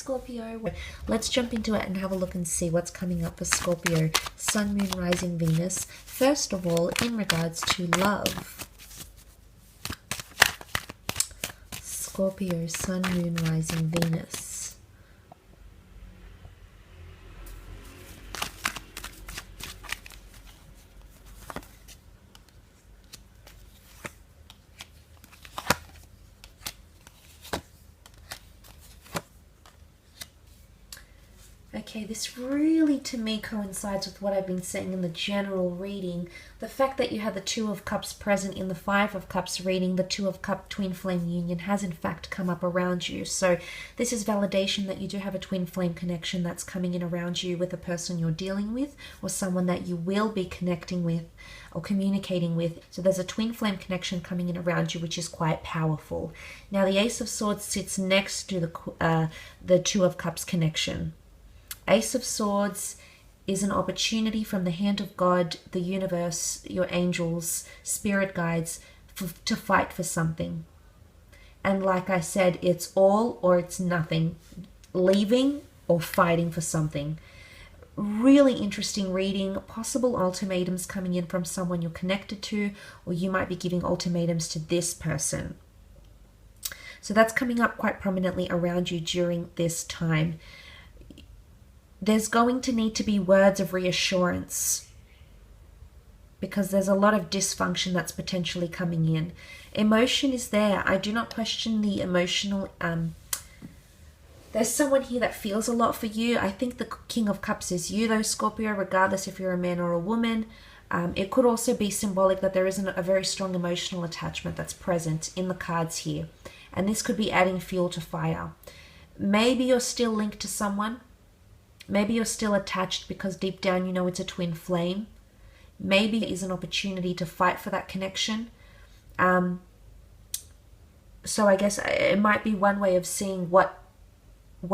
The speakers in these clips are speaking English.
Scorpio. Let's jump into it and have a look and see what's coming up for Scorpio, Sun, Moon, Rising, Venus. First of all, in regards to love. Scorpio, Sun, Moon, Rising, Venus. Okay, this really, to me, coincides with what I've been saying in the general reading. The fact that you had the Two of Cups present in the Five of Cups reading, the Two of Cups twin flame union has in fact come up around you. So this is validation that you do have a twin flame connection that's coming in around you with a person you're dealing with or someone that you will be connecting with or communicating with. So there's a twin flame connection coming in around you, which is quite powerful. Now the Ace of Swords sits next to the Two of Cups connection. Ace of Swords is an opportunity from the hand of God, the universe, your angels, spirit guides, to fight for something. And like I said, it's all or it's nothing. Leaving or fighting for something. Really interesting reading. Possible ultimatums coming in from someone you're connected to, or you might be giving ultimatums to this person. So that's coming up quite prominently around you during this time. There's going to need to be words of reassurance because there's a lot of dysfunction that's potentially coming in. Emotion is there. I do not question the emotional. There's someone here that feels a lot for you. I think the King of Cups is you, though, Scorpio, regardless if you're a man or a woman. It could also be symbolic that there isn't a very strong emotional attachment that's present in the cards here. And this could be adding fuel to fire. Maybe you're still linked to someone. Maybe you're still attached because deep down you know it's a twin flame. Maybe it is an opportunity to fight for that connection. So I guess it might be one way of seeing what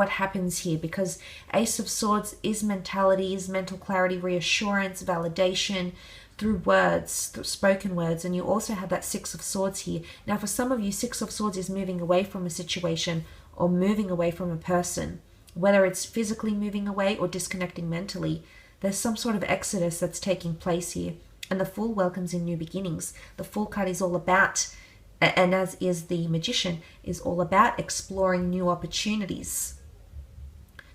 happens here, because Ace of Swords is mentality, is mental clarity, reassurance, validation through words, through spoken words. And you also have that Six of Swords here. Now for some of you, Six of Swords is moving away from a situation or moving away from a person. Whether it's physically moving away or disconnecting mentally, there's some sort of exodus that's taking place here. And the Fool welcomes in new beginnings. The Fool card is all about, and as is the Magician, is all about exploring new opportunities.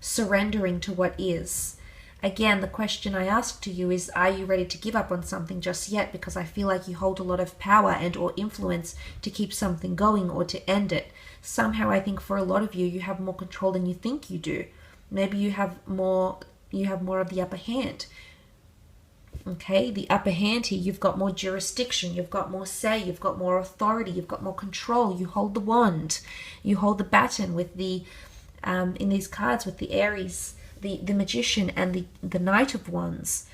Surrendering to what is. Again, the question I ask to you is, are you ready to give up on something just yet? Because I feel like you hold a lot of power and or influence to keep something going or to end it. Somehow I think for a lot of you, you have more control than you think you do. Maybe you have more of the upper hand. Okay, the upper hand here, you've got more jurisdiction, you've got more say, you've got more authority, you've got more control. You hold the wand, you hold the baton with the, in these cards with the Aries, the Magician and the Knight of Wands.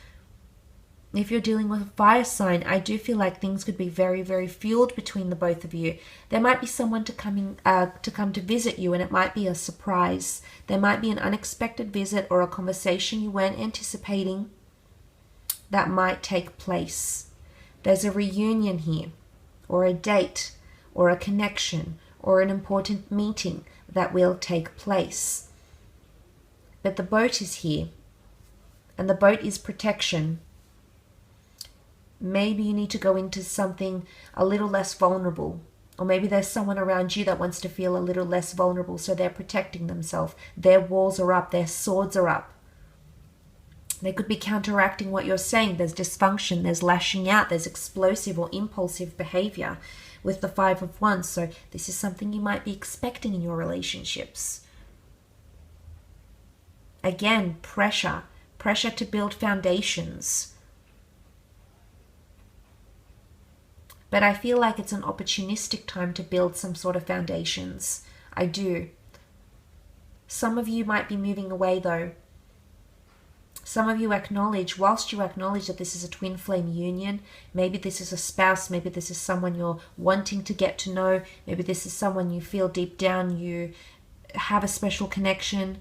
If you're dealing with a fire sign, I do feel like things could be very, very fueled between the both of you. There might be someone to come to visit you, and it might be a surprise. There might be an unexpected visit or a conversation you weren't anticipating that might take place. There's a reunion here, or a date, or a connection, or an important meeting that will take place. But the boat is here, and the boat is protection. Maybe you need to go into something a little less vulnerable. Or maybe there's someone around you that wants to feel a little less vulnerable, so they're protecting themselves. Their walls are up, their swords are up. They could be counteracting what you're saying. There's dysfunction, there's lashing out, there's explosive or impulsive behavior with the Five of Wands. So this is something you might be expecting in your relationships. Again, pressure to build foundations. But I feel like it's an opportunistic time to build some sort of foundations. I do. Some of you might be moving away though. Some of you whilst you acknowledge that this is a twin flame union, maybe this is a spouse, maybe this is someone you're wanting to get to know, maybe this is someone you feel deep down you have a special connection.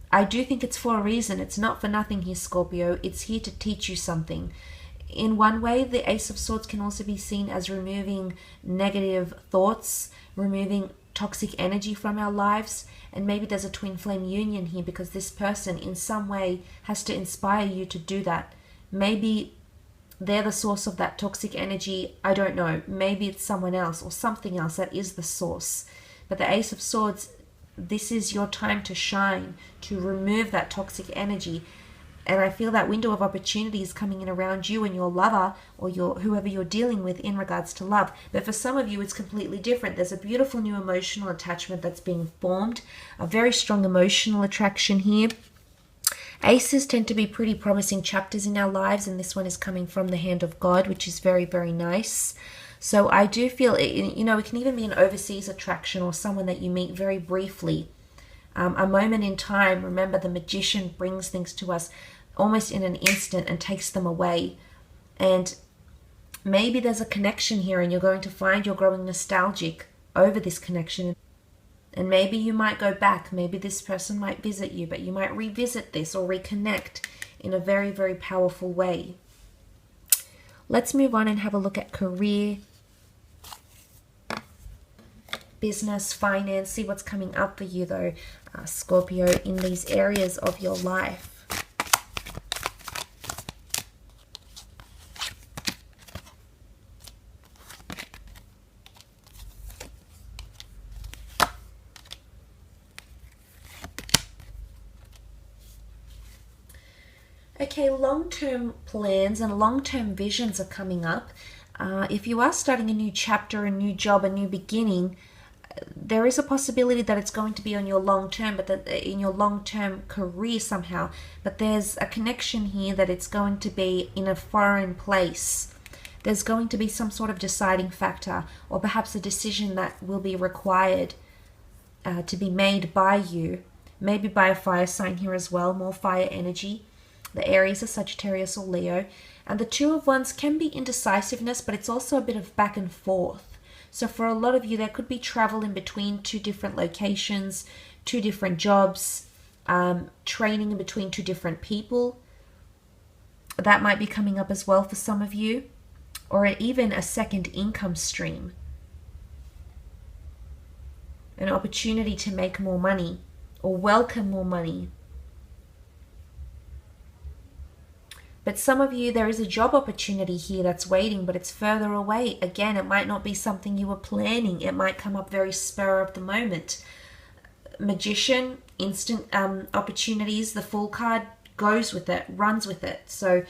I do think it's for a reason. It's not for nothing here, Scorpio. It's here to teach you something. In one way, the Ace of Swords can also be seen as removing negative thoughts, removing toxic energy from our lives. And maybe there's a twin flame union here because this person in some way has to inspire you to do that. Maybe they're the source of that toxic energy. I don't know. Maybe it's someone else or something else that is the source. But the Ace of Swords, this is your time to shine, to remove that toxic energy. And I feel that window of opportunity is coming in around you and your lover or whoever you're dealing with in regards to love. But for some of you, it's completely different. There's a beautiful new emotional attachment that's being formed, a very strong emotional attraction here. Aces tend to be pretty promising chapters in our lives, and this one is coming from the hand of God, which is very, very nice. So I do feel, it can even be an overseas attraction or someone that you meet very briefly. A moment in time. Remember, the magician brings things to us almost in an instant and takes them away. And maybe there's a connection here and you're going to find you're growing nostalgic over this connection. And maybe you might go back. Maybe this person might visit you, but you might revisit this or reconnect in a very, very powerful way. Let's move on and have a look at career, business, finance. See what's coming up for you though, Scorpio, in these areas of your life. Okay, long-term plans and long-term visions are coming up. If you are starting a new chapter, a new job, a new beginning, there is a possibility that it's going to be on your long-term, but that in your long-term career somehow. But there's a connection here that it's going to be in a foreign place. There's going to be some sort of deciding factor, or perhaps a decision that will be required to be made by you. Maybe by a fire sign here as well, more fire energy. The Aries, a Sagittarius or Leo. And the Two of Wands can be indecisiveness, but it's also a bit of back and forth. So for a lot of you, there could be travel in between two different locations, two different jobs, training in between two different people. That might be coming up as well for some of you. Or even a second income stream. An opportunity to make more money or welcome more money. But some of you, there is a job opportunity here that's waiting, but it's further away. Again, it might not be something you were planning. It might come up very spur of the moment. Magician, instant opportunities. The Fool card goes with it, runs with it. So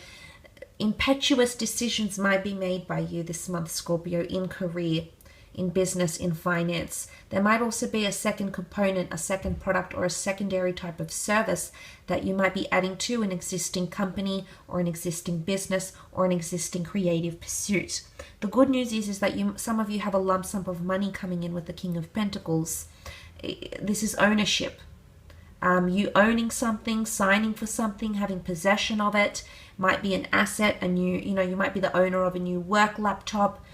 impetuous decisions might be made by you this month, Scorpio, in career, in business, in finance. There might also be a second component, a second product, or a secondary type of service that you might be adding to an existing company or an existing business or an existing creative pursuit. The good news is that some of you have a lump sum of money coming in with the King of Pentacles. This is ownership. You owning something, signing for something, having possession of it, might be an asset, and you might be the owner of a new work laptop,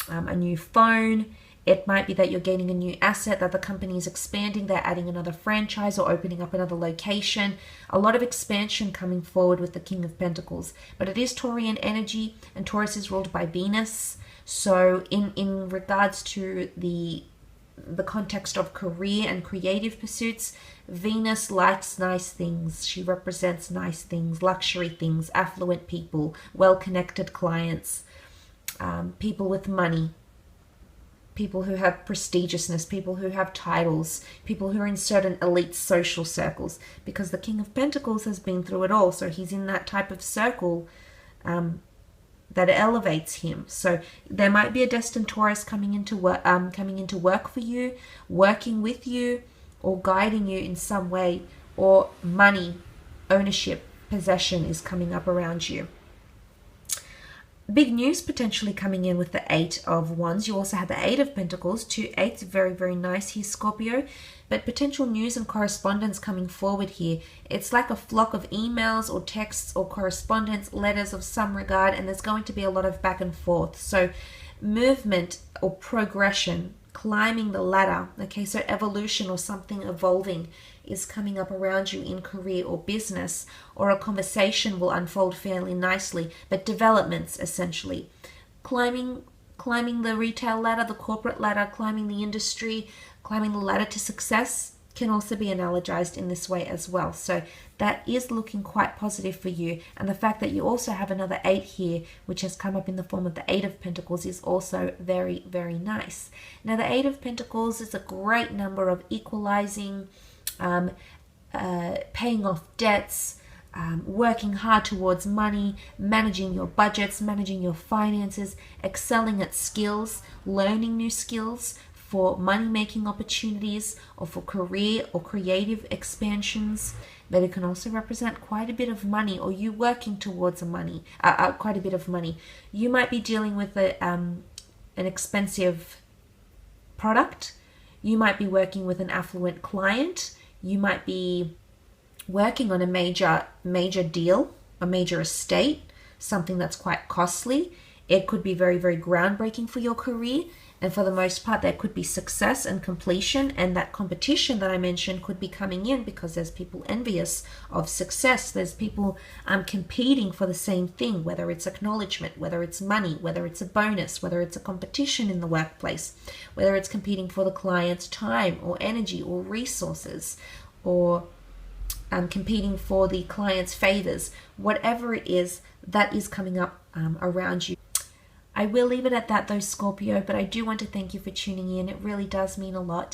a new phone. It might be that you're gaining a new asset, that the company is expanding, they're adding another franchise or opening up another location. A lot of expansion coming forward with the King of Pentacles. But it is Taurian energy, and Taurus is ruled by Venus. So in regards to the context of career and creative pursuits, Venus likes nice things. She represents nice things, luxury things, affluent people, well-connected clients, people with money, people who have prestigiousness, people who have titles, people who are in certain elite social circles, because the King of Pentacles has been through it all. So he's in that type of circle that elevates him. So there might be a destined Taurus coming into work for you, working with you, or guiding you in some way, or money, ownership, possession is coming up around you. Big news potentially coming in with the Eight of Wands. You also have the Eight of Pentacles. 2 8s, very, very nice here, Scorpio. But potential news and correspondence coming forward here. It's like a flock of emails or texts or correspondence, letters of some regard, and there's going to be a lot of back and forth. So movement or progression, climbing the ladder. Okay, so evolution or something evolving is coming up around you in career or business, or a conversation will unfold fairly nicely, but developments essentially. Climbing the retail ladder, the corporate ladder, climbing the industry, climbing the ladder to success can also be analogized in this way as well. So that is looking quite positive for you. And the fact that you also have another 8 here, which has come up in the form of the 8 of Pentacles, is also very, very nice. Now, the 8 of Pentacles is a great number of equalizing, paying off debts, working hard towards money, managing your budgets, managing your finances, excelling at skills, learning new skills for money-making opportunities or for career or creative expansions. But it can also represent quite a bit of money, or you working towards quite a bit of money. You might be dealing with an expensive product. You might be working with an affluent client. You might be working on a major deal, a major estate, something that's quite costly. It could be very, very groundbreaking for your career. And for the most part, there could be success and completion, and that competition that I mentioned could be coming in because there's people envious of success. There's people competing for the same thing, whether it's acknowledgement, whether it's money, whether it's a bonus, whether it's a competition in the workplace, whether it's competing for the client's time or energy or resources, or competing for the client's favors. Whatever it is, that is coming up around you. I will leave it at that though, Scorpio, but I do want to thank you for tuning in. It really does mean a lot.